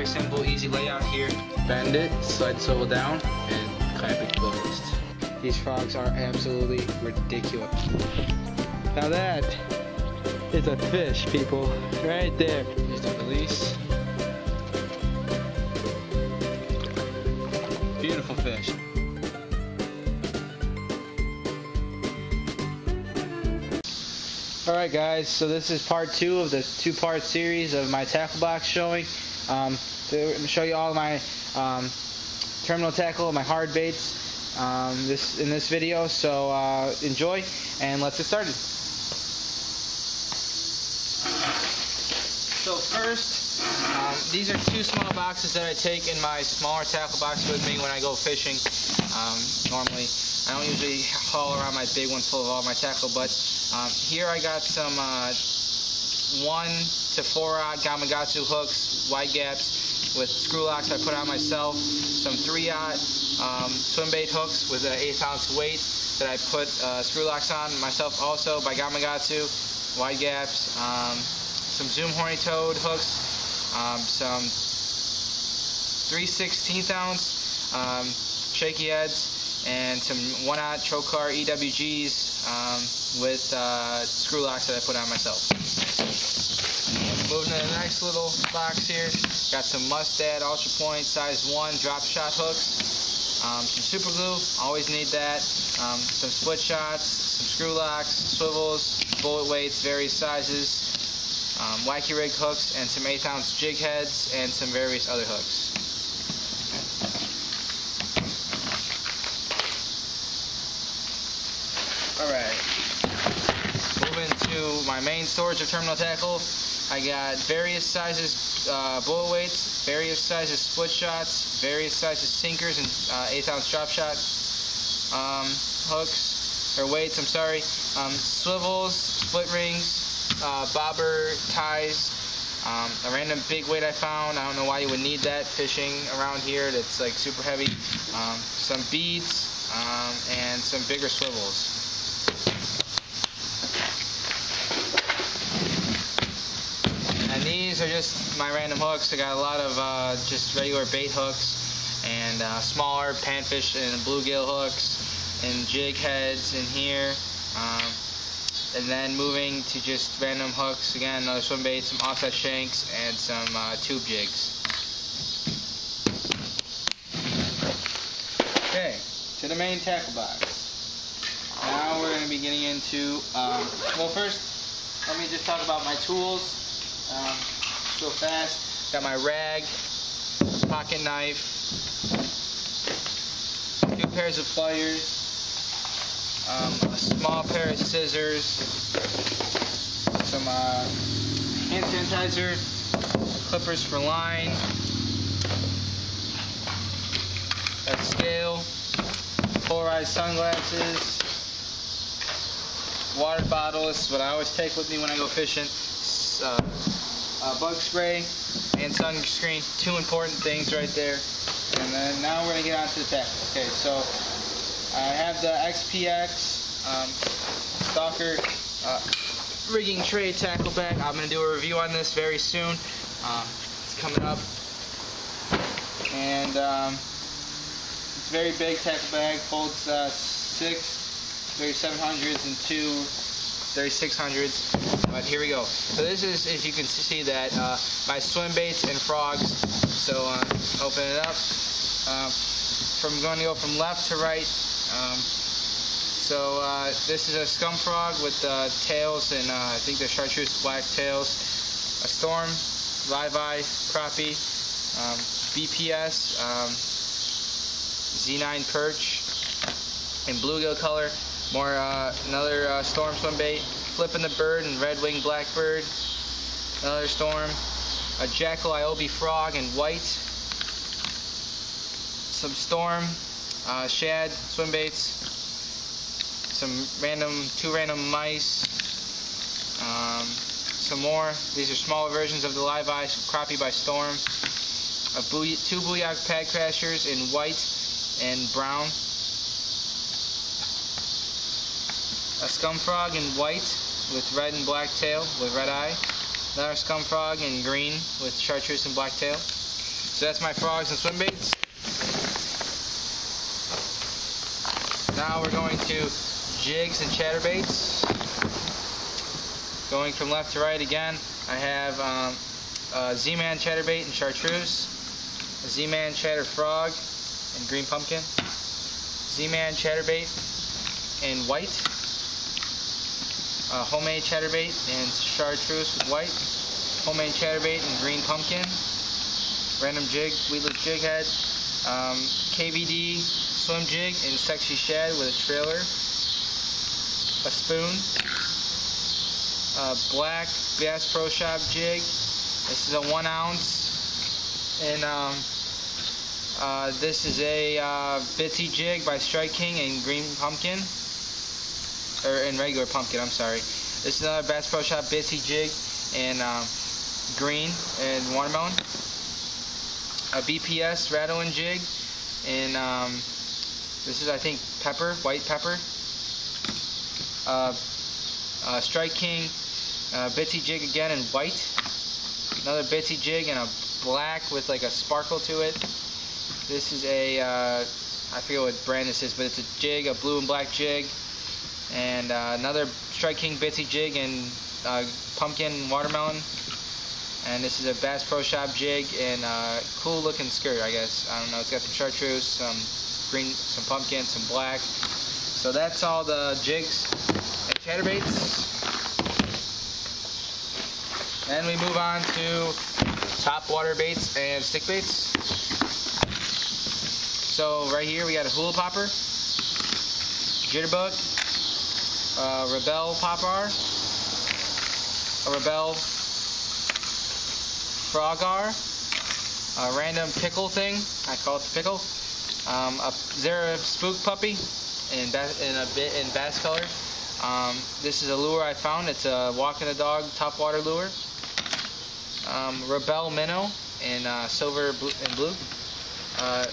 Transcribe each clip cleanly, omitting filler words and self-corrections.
Very simple, easy layout here. Bend it, slide the swivel down, and clamp it closed. These frogs are absolutely ridiculous. Now that is a fish, people, right there. Here's the release. Beautiful fish. Alright guys, so this is part 2 of the 2-part series of my tackle box showing. To show you all my terminal tackle, my hard baits in this video, so enjoy and let's get started. So first, these are 2 small boxes that I take in my smaller tackle box with me when I go fishing. Normally, I don't usually haul around my big one full of all my tackle, but here I got some 1 to 4-aught Gamakatsu hooks, wide gaps with screw locks I put on myself, some 3-aught swim bait hooks with an 1/8 ounce weight that I put screw locks on myself also by Gamakatsu, wide gaps, some zoom horny toad hooks, some 3/16 ounce shaky heads, and some 1-aught Trocar EWGs with screw locks that I put on myself. Moving to the next little box here, got some Mustad Ultra Point size 1 drop shot hooks, some super glue, always need that, some split shots, some screw locks, swivels, bullet weights, various sizes, wacky rig hooks, and some 1/8 ounce jig heads, and some various other hooks. Alright, moving to my main storage of terminal tackle, I got various sizes bullet weights, various sizes split shots, various sizes sinkers, and 1/8 ounce drop shot hooks, or weights, I'm sorry, swivels, split rings, bobber ties, a random big weight I found. I don't know why you would need that fishing around here, that's like super heavy, some beads, and some bigger swivels. And these are just my random hooks. I got a lot of just regular bait hooks, and smaller panfish and bluegill hooks, and jig heads in here. And then moving to just random hooks, again, another swim bait, some offset shanks, and some tube jigs. Okay, to the main tackle box. Now we're going to be getting into, well first, let me just talk about my tools real fast. Got my rag, pocket knife, 2 pairs of pliers, a small pair of scissors, some hand sanitizer, clippers for line, a scale, polarized sunglasses, water bottle. This is what I always take with me when I go fishing. Bug spray and sunscreen, 2 important things right there. And then now we're going to get on to the tackle. Okay, so I have the XPX Stalker rigging tray tackle bag. I'm going to do a review on this very soon. It's coming up. And it's a very big tackle bag. Holds 6 3700s and 2 3600s. But here we go. So this is, if you can see that, my swim baits and frogs. So open it up. I'm going to go from left to right. This is a scum frog with tails, and I think they're chartreuse black tails. A storm, live eye, crappie, BPS, Z9 perch, and bluegill color. More another storm swim bait, flipping the bird and red-winged blackbird. Another storm, a jackal Iobi frog in white. Some storm, shad swim baits. Some 2 random mice. Some more. These are smaller versions of the live eye crappie by storm. 2 booyah pad crashers in white and brown. A scum frog in white with red and black tail with red eye. Another scum frog in green with chartreuse and black tail. So that's my frogs and swim baits. Now we're going to jigs and chatterbaits. Going from left to right again, I have a Z-Man chatterbait and chartreuse, a Z-Man chatter frog and green pumpkin, Z-Man chatterbait in white, a homemade chatterbait and chartreuse with white, homemade chatterbait and green pumpkin, random jig, weedless jig head, KVD swim jig in sexy shad with a trailer, a spoon, black Bass Pro Shop jig. This is a 1 ounce, and this is a Bitsy jig by Strike King in green pumpkin, or in regular pumpkin. I'm sorry. This is another Bass Pro Shop Bitsy jig in green and watermelon. A BPS rattling jig in this is, I think, pepper, white pepper. Strike King Bitsy jig again in white. Another Bitsy jig in a black with like a sparkle to it. This is a I forget what brand this is, but it's a jig, a blue and black jig. And another Strike King Bitsy jig in pumpkin and watermelon. And this is a Bass Pro Shop jig in cool looking skirt, I guess. I don't know, it's got some chartreuse, some green, some pumpkin, some black. So that's all the jigs and chatterbaits. Then we move on to topwater baits and stick baits. So right here we got a hula popper, jitterbug, rebel popper, a rebel frogar, a random pickle thing, I call it the pickle, a Zara spook puppy in bass color. This is a lure I found. It's a walking the dog topwater lure. Rebel minnow in silver and blue. A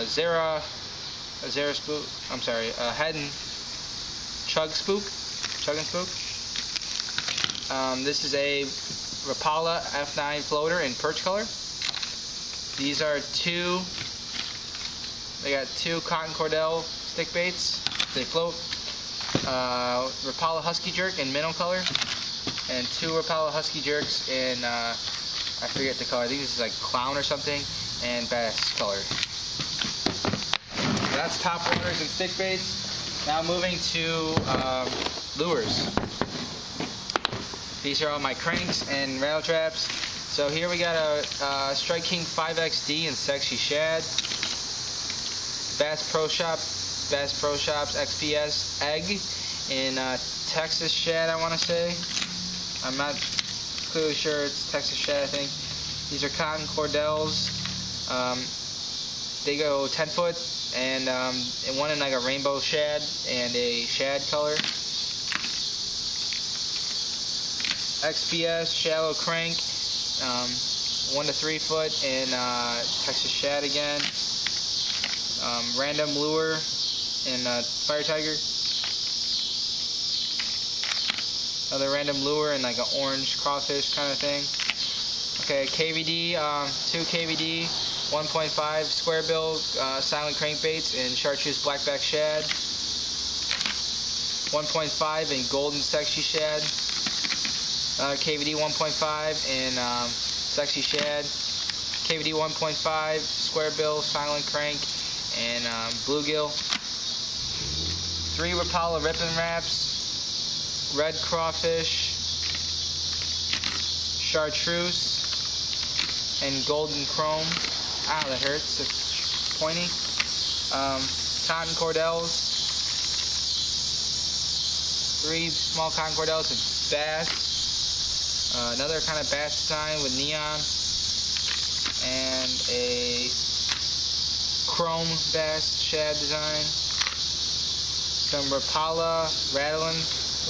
Zara spook. I'm sorry, a head and chug and spook. This is a Rapala F9 floater in perch color. These are they got two cotton cordell stick baits. They float. Rapala Husky Jerk in minnow color, and two Rapala Husky Jerks in I forget the color. I think this is like clown or something, and bass color. That's top waters and stick baits. Now moving to lures. These are all my cranks and rattle traps. So here we got a Strike King 5XD in sexy shad. Bass Pro Shop's XPS egg in Texas shad, I want to say. I'm not clearly sure. It's Texas shad, I think. These are cotton cordells. They go 10 foot, and one in like a rainbow shad and a shad color. XPS shallow crank, 1 to 3 foot in Texas shad again. Random lure in Fire Tiger. Another random lure in like an orange crawfish kind of thing. Okay, KVD, 2 KVD, 1.5 square bill silent crankbaits in chartreuse blackback shad. 1.5 in golden sexy shad. KVD 1.5 in sexy shad. KVD 1.5 square bill silent crank and bluegill. 3 Rapala ripping wraps, red crawfish, chartreuse, and golden chrome. Ow, that hurts. It's pointy. Cotton cordells. 3 small cotton cordells and bass. Another kind of bass design with neon. And a chrome bass shad design. Some Rapala rattling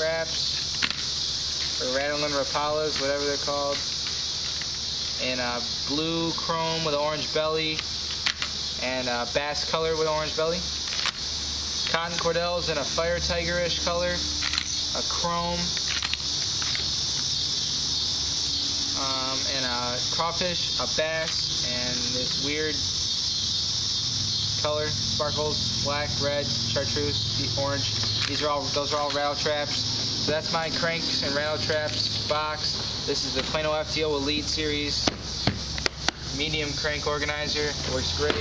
wraps. Or rattling Rapalas, whatever they're called. And a blue chrome with orange belly. And a bass color with orange belly. Cotton cordells in a fire tigerish color. A chrome. And a crawfish, a bass, and this weird color, sparkles, black, red, chartreuse, orange. Those are all rattle traps. So that's my cranks and rattle traps box. This is the Plano FTO Elite Series medium crank organizer. It works great.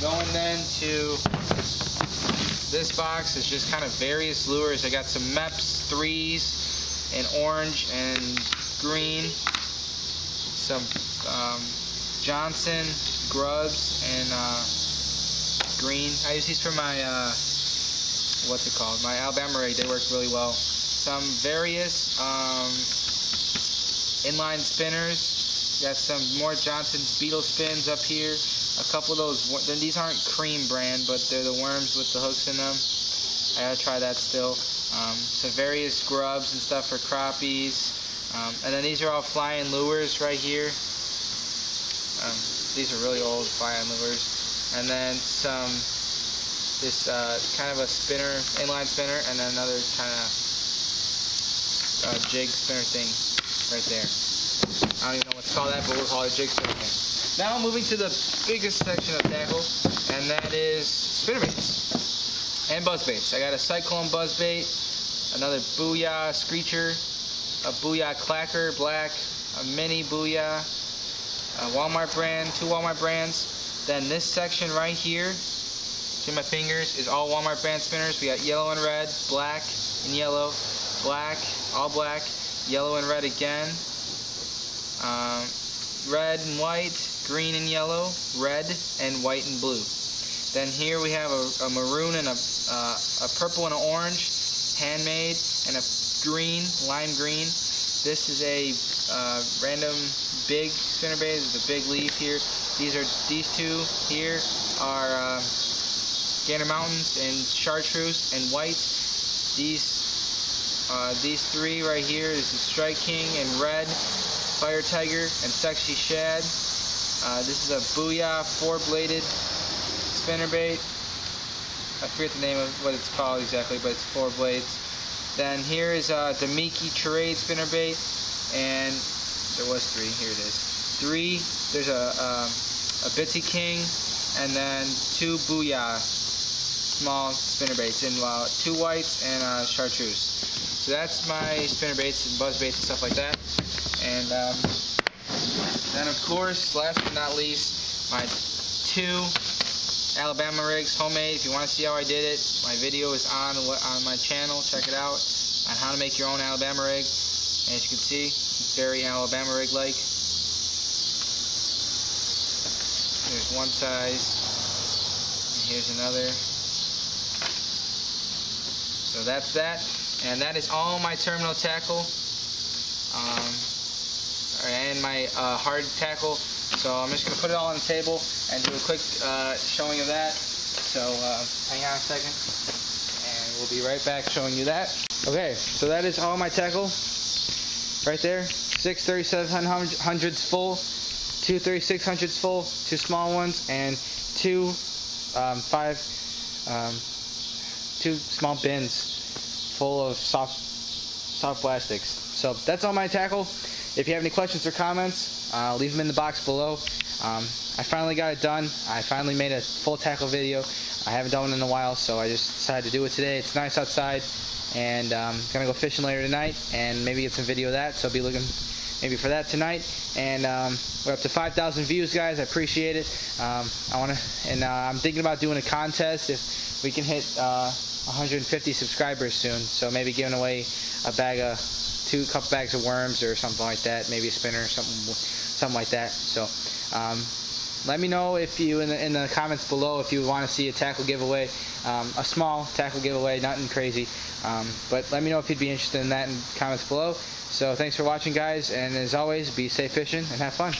Going then to this box is just kind of various lures. I got some Meps 3s in orange and green, some Johnson grubs and green. I use these for my what's it called? My Alabama rig. They work really well. Some various inline spinners. Got some more Johnson's Beetle spins up here. A couple of those. These aren't cream brand, but they're the worms with the hooks in them. I gotta try that still. Some various grubs and stuff for crappies. And then these are all fly-in lures right here. These are really old fly-in lures. And then this kind of a spinner, inline spinner, and then another kind of jig spinner thing right there. I don't even know what to call that, but we'll call it a jig spinner thing. Now moving to the biggest section of tackle, and that is spinnerbaits and buzzbaits. I got a Cyclone buzzbait, another Booyah Screecher, a Booyah Clacker Black, a Mini Booyah, a Walmart brand, 2 Walmart brands. Then this section right here, to my fingers, is all Walmart brand spinners. We got yellow and red, black and yellow, black, all black, yellow and red again, red and white, green and yellow, red and white and blue. Then here we have a maroon and a purple and an orange, handmade, and a green, lime green. This is a random big spinnerbait. There's a big leaf here. These two here are Gander Mountains and chartreuse and white. These 3 right here is the Strike King and red, Fire Tiger and Sexy Shad. This is a Booyah 4-bladed spinnerbait. I forget the name of what it's called exactly, but it's 4 blades. Then here is a Demiki Charade spinnerbait, and there was 3. Here it is. 3. There's a Bitsy King, and then 2 Booyah small spinnerbaits, and 2 whites and chartreuse. So that's my spinnerbaits and buzzbaits and stuff like that. And then of course, last but not least, my 2 Alabama rigs, homemade. If you want to see how I did it, my video is on my channel. Check it out on how to make your own Alabama rig. And as you can see, it's very Alabama rig-like. Here's one size, and here's another. So that's that, and that is all my terminal tackle, and my hard tackle. So I'm just going to put it all on the table and do a quick showing of that. So hang on a second, and we'll be right back showing you that. Okay, so that is all my tackle right there. 6 3700s full, 2 3600s full, 2 small ones, and 2 small bins full of soft plastics. So that's all my tackle. If you have any questions or comments, leave them in the box below. I finally got it done. I finally made a full tackle video. I haven't done one in a while, so I just decided to do it today. It's nice outside, and I'm gonna go fishing later tonight and maybe get some video of that. So I'll be looking maybe for that tonight. And we're up to 5,000 views, guys. I appreciate it. I'm thinking about doing a contest if we can hit 150 subscribers soon. So maybe giving away a bag of couple bags of worms or something like that, maybe a spinner, something like that. So let me know if you in the comments below if you want to see a tackle giveaway, a small tackle giveaway, nothing crazy. But let me know if you'd be interested in that in the comments below. So thanks for watching, guys, and as always, be safe fishing and have fun.